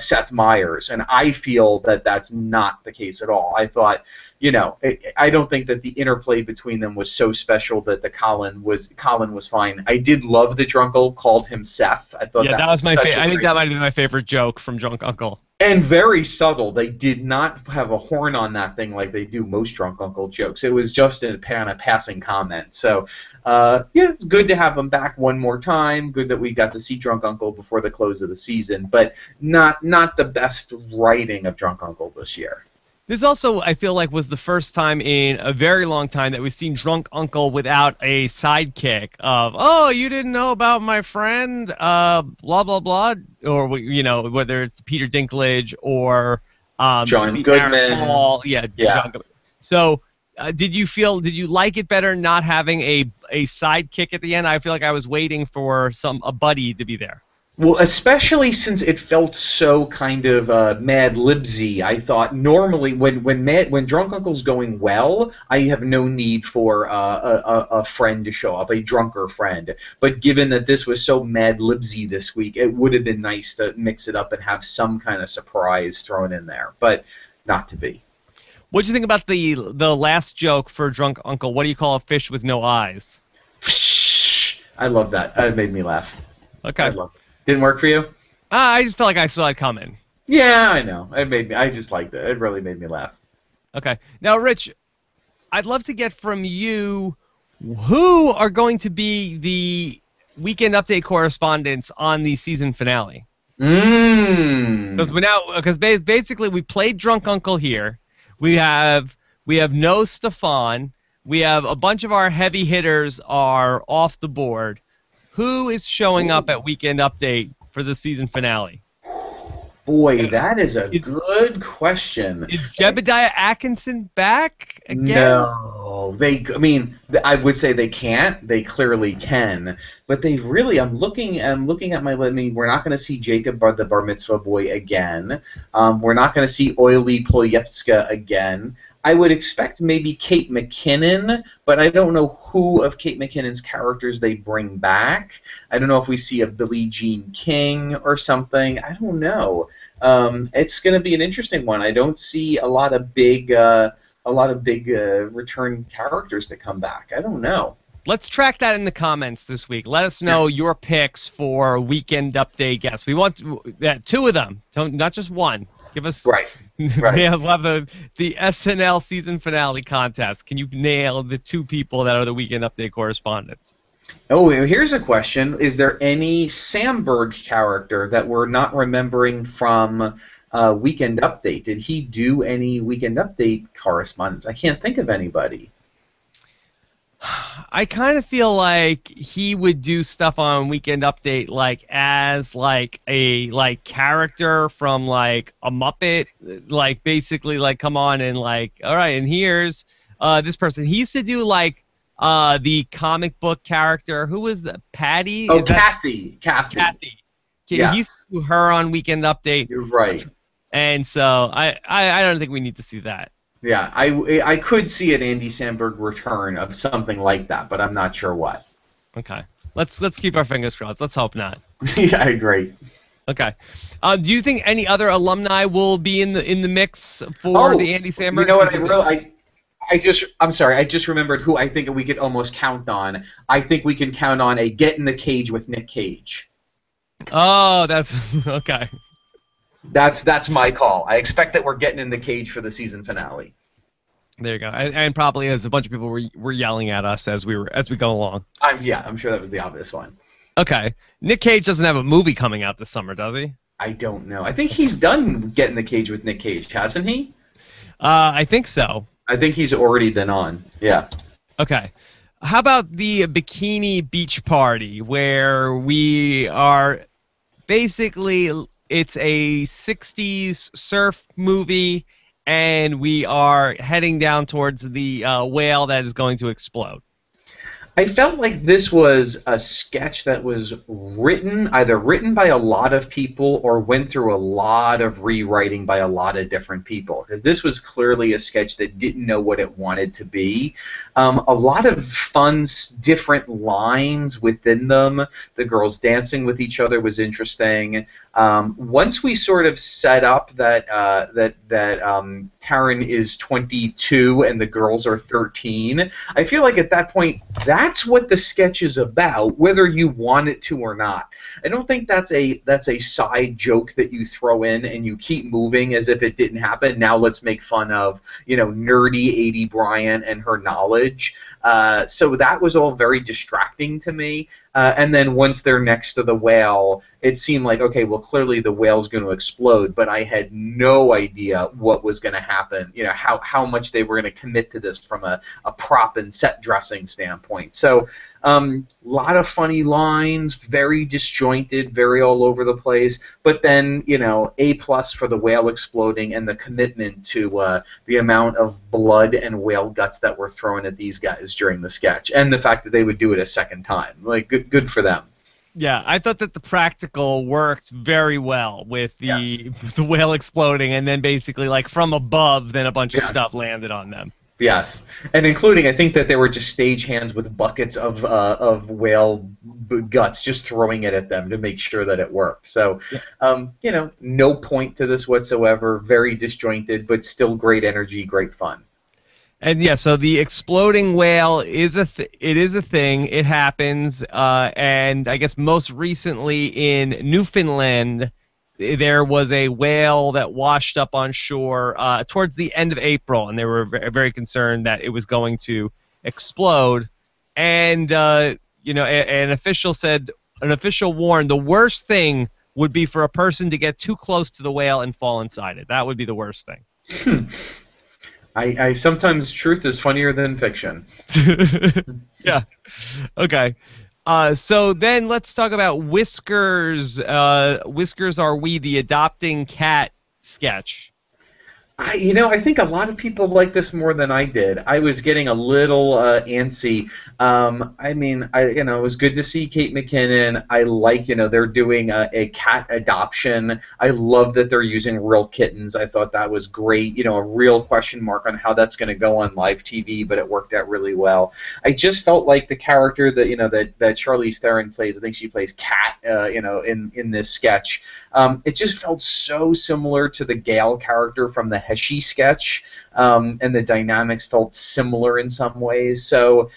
B: Seth Meyers, and I feel that that's not the case at all. I thought, I don't think that the interplay between them was so special that Colin was fine. I did love that Drunk Uncle called him Seth. I thought that was my favorite.
A: I think that might have been my favorite joke from Drunk Uncle.
B: And very subtle. They did not have a horn on that thing like they do most Drunk Uncle jokes. It was just a passing comment. So, good to have him back one more time. Good that we got to see Drunk Uncle before the close of the season, but not the best writing of Drunk Uncle this year.
A: This also, I feel like, was the first time in a very long time that we've seen Drunk Uncle without a sidekick of, oh, you didn't know about my friend, blah, blah, blah, or, you know, whether it's Peter Dinklage or
B: John
A: the Aaron
B: Goodman.
A: Paul. Yeah,
B: Yeah.
A: John Goodman. So did you like it better not having a sidekick at the end? I feel like I was waiting for a buddy to be there.
B: Well, especially since it felt so kind of Mad Libsy, I thought normally when Drunk Uncle's going well, I have no need for a friend to show up, a drunker friend. But given that this was so Mad Libsy this week, it would have been nice to mix it up and have some kind of surprise thrown in there, but not to be.
A: What do you think about the last joke for Drunk Uncle? What do you call a fish with no eyes?
B: I love that. It made me laugh.
A: Okay.
B: I love it. Didn't work for you?
A: I just felt like I saw it coming.
B: Yeah, I know. I just liked it. It really made me laugh.
A: Okay. Now, Rich, I'd love to get from you who are going to be the Weekend Update correspondents on the season finale. Because basically we played Drunk Uncle here. We have no Stefan. We have a bunch of our heavy hitters are off the board. Who is showing up at Weekend Update for the season finale?
B: Boy, that is a good question.
A: Is Jebediah Atkinson back again?
B: No, I would say they can't. They clearly can, but they really. I'm looking at my. I mean, we're not going to see Jacob, the bar mitzvah boy, again. We're not going to see Oily Polyevska again. I would expect maybe Kate McKinnon, but I don't know who of Kate McKinnon's characters they bring back. I don't know if we see a Billie Jean King or something. I don't know. It's going to be an interesting one. I don't see a lot of big return characters to come back. I don't know.
A: Let's track that in the comments this week. Let us know your picks for Weekend Update guests. We want two of them, not just one. Give us
B: right.
A: We'll have the SNL season finale contest. Can you nail the two people that are the Weekend Update correspondents?
B: Oh, here's a question: is there any Samberg character that we're not remembering from Weekend Update? Did he do any Weekend Update correspondence? I can't think of anybody.
A: I kind of feel like he would do stuff on Weekend Update as a character from a Muppet, basically come on and all right, and here's this person. He used to do the comic book character. Who was that? Patty?
B: Oh, Kathy.
A: Kathy.
B: Yeah.
A: He used to do her on Weekend Update.
B: You're right.
A: And so I don't think we need to see that.
B: Yeah, I could see an Andy Samberg return of something like that, but I'm not sure what.
A: Okay, let's keep our fingers crossed. Let's hope not.
B: Yeah, I agree.
A: Okay, do you think any other alumni will be in the mix for the Andy Samberg?
B: You know what? I'm sorry. I just remembered who I think we could almost count on. I think we can count on a Get in the Cage with Nick Cage.
A: Oh, that's okay.
B: That's my call. I expect that we're getting in the cage for the season finale.
A: There you go. And probably as a bunch of people were yelling at us as we go along.
B: I'm sure that was the obvious one.
A: Okay. Nick Cage doesn't have a movie coming out this summer, does he?
B: I don't know. I think he's done Get in the Cage with Nick Cage, hasn't he?
A: I think so.
B: I think he's already been on. Yeah.
A: Okay. How about the Bikini Beach Party, where we are basically... It's a 60s surf movie, and we are heading down towards the whale that is going to explode.
B: I felt like this was a sketch that was either written by a lot of people or went through a lot of rewriting by a lot of different people, because this was clearly a sketch that didn't know what it wanted to be. A lot of fun, different lines within them. The girls dancing with each other was interesting. Once we sort of set up that Taryn is 22 and the girls are 13, I feel like at that point that's what the sketch is about, whether you want it to or not. I don't think that's a side joke that you throw in and you keep moving as if it didn't happen. Now let's make fun of nerdy Adie Bryant and her knowledge. So that was all very distracting to me. And then once they're next to the whale, it seemed like, okay, well, clearly the whale's going to explode, but I had no idea what was going to happen, how much they were going to commit to this from a prop and set dressing standpoint. So a lot of funny lines, very disjointed, very all over the place, but then, A+ for the whale exploding and the commitment to the amount of blood and whale guts that were thrown at these guys during the sketch, and the fact that they would do it a second time. Like, good for them.
A: Yeah, I thought that the practical worked very well with the whale exploding, and then basically, like, from above, then a bunch of stuff landed on them.
B: Yes, and including, I think that there were just stagehands with buckets of whale guts just throwing it at them to make sure that it worked. So, no point to this whatsoever, very disjointed, but still great energy, great fun.
A: And yeah, so the exploding whale is a thing. It happens, and I guess most recently in Newfoundland, there was a whale that washed up on shore towards the end of April, and they were very concerned that it was going to explode. And an official warned the worst thing would be for a person to get too close to the whale and fall inside it. That would be the worst thing.
B: I sometimes truth is funnier than fiction.
A: Yeah. Okay. So then let's talk about Whiskers. Whiskers Are We, the adopting cat sketch.
B: I think a lot of people like this more than I did. I was getting a little antsy. It was good to see Kate McKinnon. I like, they're doing a cat adoption. I love that they're using real kittens. I thought that was great. A real question mark on how that's going to go on live TV, but it worked out really well. I just felt like the character that Charlize Theron plays, I think she plays Cat, in this sketch. It just felt so similar to the Gale character from the HESHY sketch, and the dynamics felt similar in some ways. So,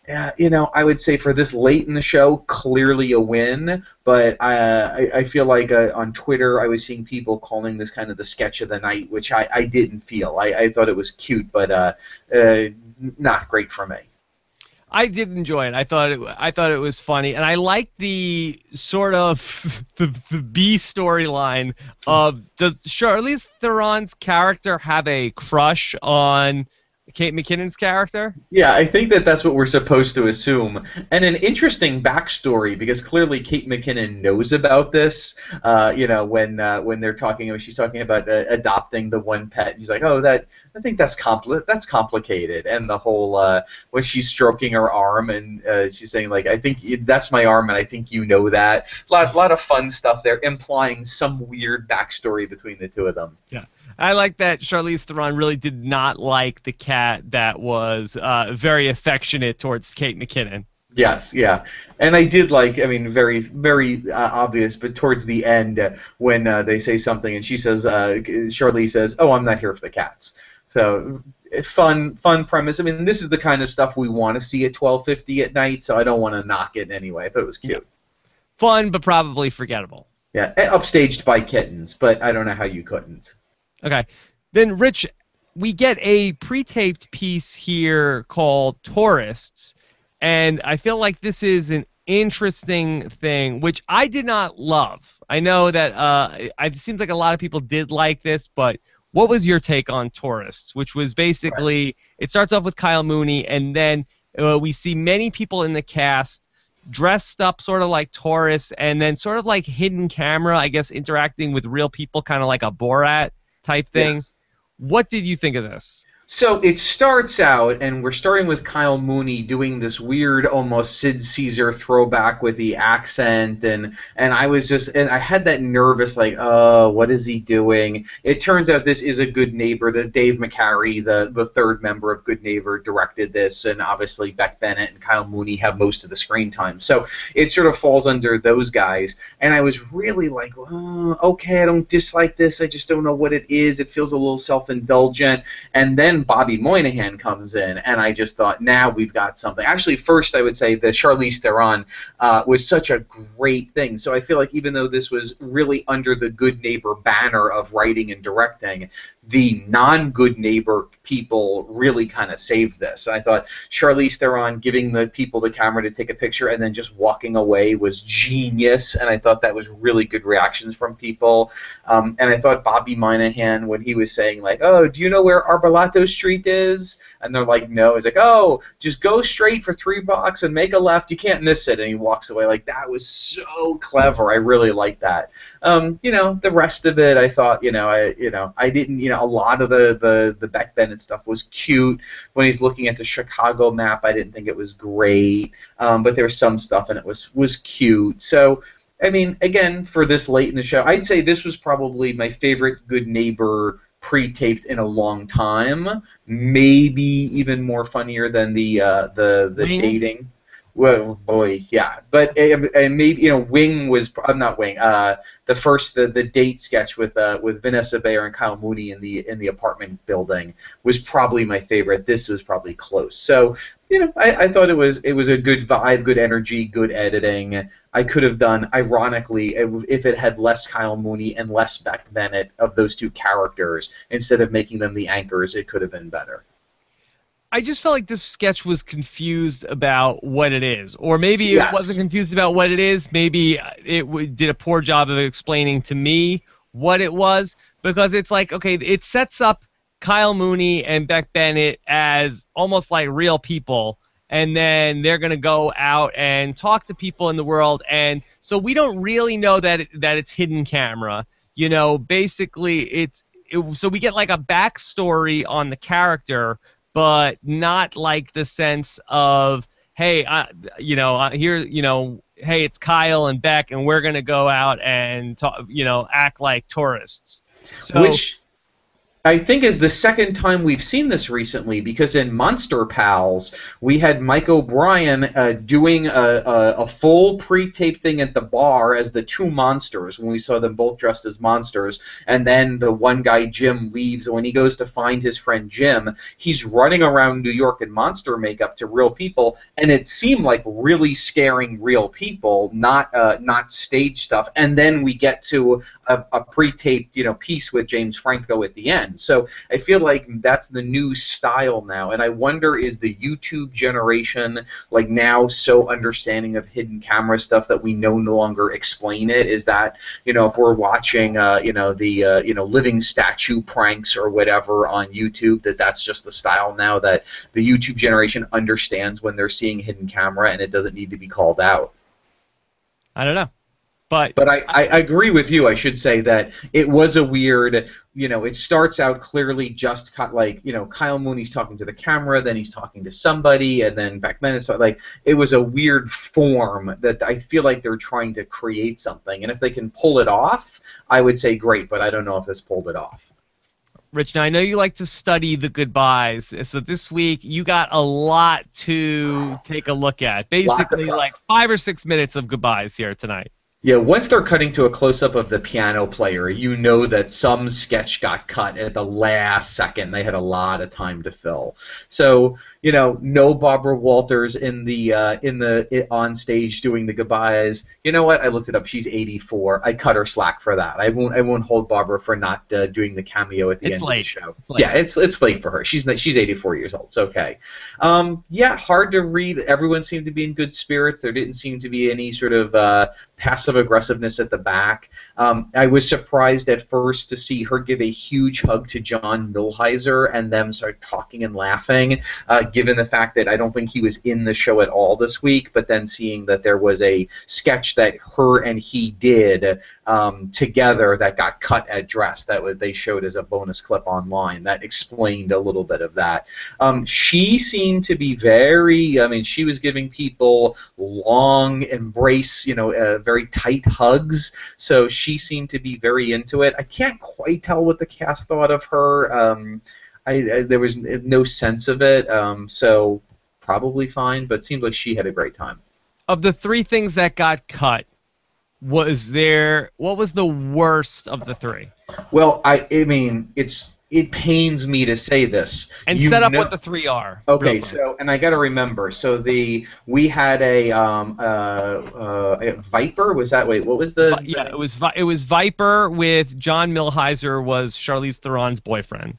B: I would say for this late in the show, clearly a win, but I feel like on Twitter I was seeing people calling this kind of the sketch of the night, which I didn't feel. I thought it was cute, but not great for me.
A: I did enjoy it. I thought it was funny, and I liked the sort of the B storyline of, does Charlize Theron's character have a crush on Kate McKinnon's character? Yeah,
B: I think that's what we're supposed to assume. And an interesting backstory, because clearly Kate McKinnon knows about this. When they're talking, she's talking about adopting the one pet. He's like, oh, I think that's complicated. And the whole when she's stroking her arm and she's saying, like, I think that's my arm, and I think you know that. A lot of fun stuff there, implying some weird backstory between the two of them.
A: Yeah. I like that Charlize Theron really did not like the cat that was very affectionate towards Kate McKinnon.
B: Yes, yeah. And I did like, very, very obvious, but towards the end when they say something and she says, Charlize says, oh, I'm not here for the cats. So fun premise. This is the kind of stuff we want to see at 12:50 at night, so I don't want to knock it anyway. I thought it was cute.
A: Fun, but probably forgettable.
B: Yeah, upstaged by kittens, but I don't know how you couldn't.
A: Okay. Then, Rich, we get a pre-taped piece here called Tourists, and I feel like this is an interesting thing, which I did not love. I know that it seems like a lot of people did like this, but what was your take on Tourists, which was basically, it starts off with Kyle Mooney, and then we see many people in the cast dressed up sort of like tourists, and then sort of like hidden camera, I guess, interacting with real people, kind of like a Borat type thing. Yes. What did you think of this?
B: So it starts out, and we're starting with Kyle Mooney doing this weird, almost Sid Caesar throwback with the accent, and I was just, and I had that nervous, like, oh, what is he doing? It turns out this is a Good Neighbor. That Dave McCary, the third member of Good Neighbor, directed this, and obviously Beck Bennett and Kyle Mooney have most of the screen time. So it sort of falls under those guys, and I was really like, oh, okay, I don't dislike this. I just don't know what it is. It feels a little self-indulgent, and then then Bobby Moynihan comes in, and I just thought, now we've got something. Actually, first I would say the Charlize Theron was such a great thing. So I feel like even though this was really under the Good Neighbor banner of writing and directing, the non-Good Neighbor people really kind of saved this. And I thought Charlize Theron giving the people the camera to take a picture and then just walking away was genius, and I thought that was really good reactions from people. And I thought Bobby Moynihan, when he was saying, like, oh, do you know where Arbalato Street is? And they're like, no. He's like, oh, just go straight for 3 blocks and make a left. You can't miss it. And he walks away. Like, that was so clever. I really liked that. The rest of it, I thought, I didn't, a lot of the Beck Bennett stuff was cute. When he's looking at the Chicago map, I didn't think it was great. But there was some stuff, and it was cute. So, I mean, again, for this late in the show, I'd say this was probably my favorite Good Neighbor pre-taped in a long time. Maybe even more funnier than the dating. Well, boy, yeah. But and maybe Wing was not Wing. The date sketch with Vanessa Bayer and Kyle Mooney in the apartment building was probably my favorite. This was probably close. So I thought it was a good vibe, good energy, good editing. I could have done, ironically, if it had less Kyle Mooney and less Beck Bennett of those two characters, instead of making them the anchors, it could have been better.
A: I just felt like this sketch was confused about what it is. Or maybe it wasn't confused about what it is. Maybe it did a poor job of explaining to me what it was. Because it's like, okay, it sets up Kyle Mooney and Beck Bennett as almost like real people. And then they're going to go out and talk to people in the world. And so we don't really know that it's hidden camera. Basically, so we get like a backstory on the character, but not like the sense of, hey, here, hey, it's Kyle and Beck, and we're gonna go out and act like tourists. So,
B: which I think is the second time we've seen this recently, because in Monster Pals we had Mike O'Brien doing a full pre-tape thing at the bar as the two monsters when we saw them both dressed as monsters, and then the one guy Jim leaves, and when he goes to find his friend Jim, he's running around New York in monster makeup to real people, and it seemed like really scaring real people, not stage stuff. And then we get to a pre-taped piece with James Franco at the end. So I feel like that's the new style now, and I wonder, is the YouTube generation like now so understanding of hidden camera stuff that we no longer explain it? Is that if we're watching living statue pranks or whatever on YouTube, that's just the style now, that the YouTube generation understands when they're seeing hidden camera and it doesn't need to be called out?
A: I don't know. But
B: I agree with you. I should say that it was a weird, it starts out clearly just Kyle Mooney's talking to the camera, then he's talking to somebody, and then Beck Bennett is talking. It was a weird form that I feel like they're trying to create something, and if they can pull it off, I would say great, but I don't know if this pulled it off.
A: Rich, now I know you like to study the goodbyes, so this week you got a lot to take a look at. Basically, like 5 or 6 minutes of goodbyes here tonight.
B: Yeah, once they're cutting to a close-up of the piano player, you know that some sketch got cut at the last second. They had a lot of time to fill. So, no Barbara Walters on stage doing the goodbyes. You know what? I looked it up. She's 84. I cut her slack for that. I won't hold Barbara for not doing the cameo at the end of the show. Yeah, it's late for her. She's 84 years old. It's okay. Hard to read. Everyone seemed to be in good spirits. There didn't seem to be any sort of passive aggressiveness at the back. I was surprised at first to see her give a huge hug to John Milheiser and them start talking and laughing, given the fact that I don't think he was in the show at all this week, but then seeing that there was a sketch that her and he did together that got cut at Dress that they showed as a bonus clip online. That explained a little bit of that. She seemed to be she was giving people long embrace, very tight hugs, so she seemed to be very into it. I can't quite tell what the cast thought of her. There was no sense of it, so probably fine, but it seems like she had a great time.
A: Of the 3 things that got cut, what was the worst of the 3?
B: Well, I mean, it's it pains me to say this.
A: And set up what the three are.
B: Okay, so and I got to remember. So we had a Viper. Was that what was the?
A: Yeah, it was Viper with John Milheiser was Charlize Theron's boyfriend.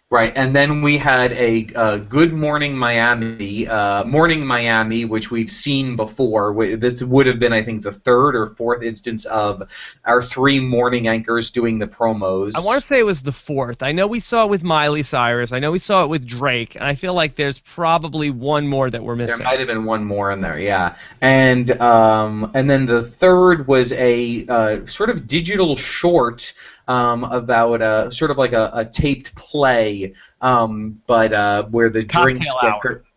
B: Right, and then we had a Good Morning Miami, Morning Miami, which we've seen before. This would have been, I think, the third or fourth instance of our three morning anchors doing the promos.
A: I want to say it was the fourth. I know we saw it with Miley Cyrus. I know we saw it with Drake, and I feel like there's probably one more that we're missing.
B: There might have been one more in there, yeah. And then the third was a sort of digital short. About sort of like a taped play, but where the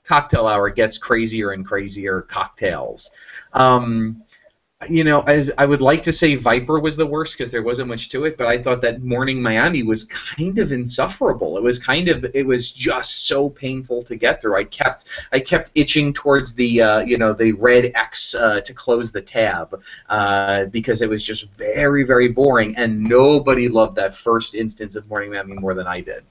B: cocktail hour gets crazier and crazier cocktails. I would like to say Viper was the worst because there wasn't much to it, but I thought that Morning Miami was kind of insufferable. It was just so painful to get through. I kept itching towards the red X to close the tab because it was just very, very boring, and nobody loved that first instance of Morning Miami more than I did.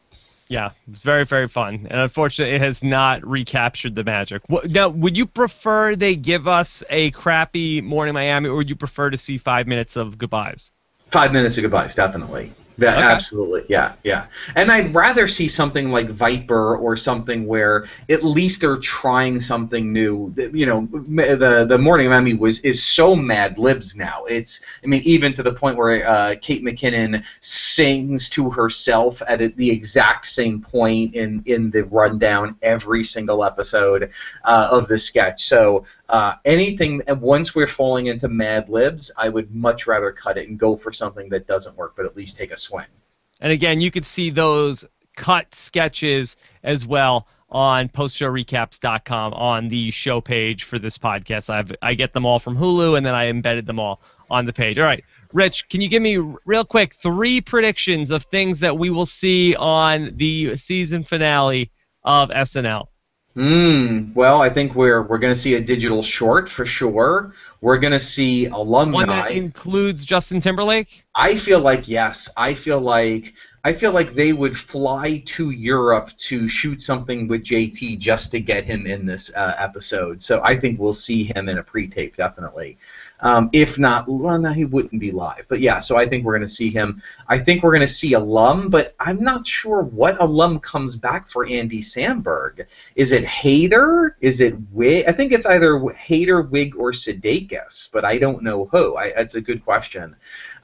A: Yeah, it's very, very fun, and unfortunately, it has not recaptured the magic. Now, would you prefer they give us a crappy Morning Miami, or would you prefer to see 5 minutes of goodbyes?
B: 5 minutes of goodbyes, definitely. Yeah, okay. Absolutely, yeah. And I'd rather see something like Viper or something where at least they're trying something new. The Morning Miami is so Mad Libs now. Even to the point where Kate McKinnon sings to herself at the exact same point in the rundown every single episode of the sketch. So anything, once we're falling into Mad Libs, I would much rather cut it and go for something that doesn't work, but at least take a swing.
A: And again, you could see those cut sketches as well on postshowrecaps.com on the show page for this podcast. I get them all from Hulu, and then I embedded them all on the page. All right, Rich, can you give me real quick 3 predictions of things that we will see on the season finale of SNL?
B: Well, I think we're going to see a digital short for sure. We're going to see alumni.
A: One that includes Justin Timberlake?
B: I feel like yes. I feel like they would fly to Europe to shoot something with JT just to get him in this episode. So I think we'll see him in a pre-tape, definitely. If not, well, no, he wouldn't be live. But yeah, so I think we're going to see him. I think we're going to see alum, but I'm not sure what alum comes back for Andy Samberg. Is it Hader? Is it Wig? I think it's either Hader, Wig, or Sudeikis, but I don't know who. That's a good question.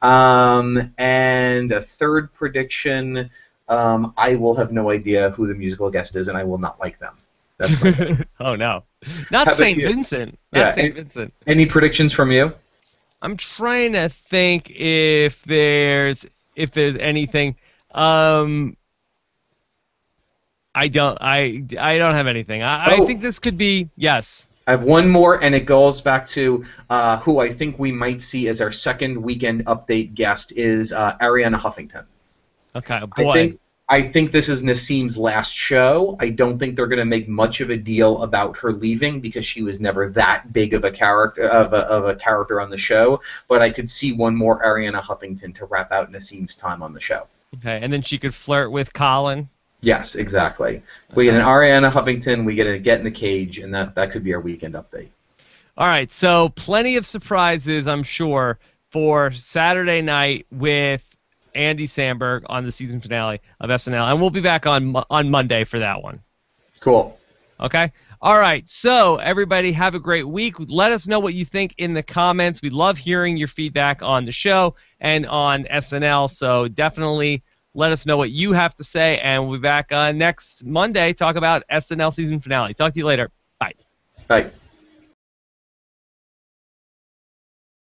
B: And a third prediction, I will have no idea who the musical guest is, and I will not like them. That's my
A: Oh no, not St. Vincent. Not St. Vincent.
B: Any predictions from you?
A: I'm trying to think if there's anything. I don't have anything. I think this could be yes.
B: I have one more, and it goes back to who I think we might see as our second weekend update guest is Ariana Huffington.
A: Okay, boy.
B: I think this is Nassim's last show. I don't think they're going to make much of a deal about her leaving because she was never that big of a character on the show. But I could see one more Ariana Huffington to wrap out Nassim's time on the show.
A: Okay, and then she could flirt with Colin.
B: Yes, exactly. We get an Ariana Huffington, we get a Get in the Cage, and that could be our weekend update.
A: All right, so plenty of surprises, I'm sure, for Saturday night with Andy Samberg on the season finale of SNL, and we'll be back on Monday for that one.
B: Cool.
A: Okay? All right, so everybody have a great week. Let us know what you think in the comments. We love hearing your feedback on the show and on SNL, so definitely let us know what you have to say, and we'll be back next Monday talk about SNL season finale. Talk to you later. Bye.
B: Bye.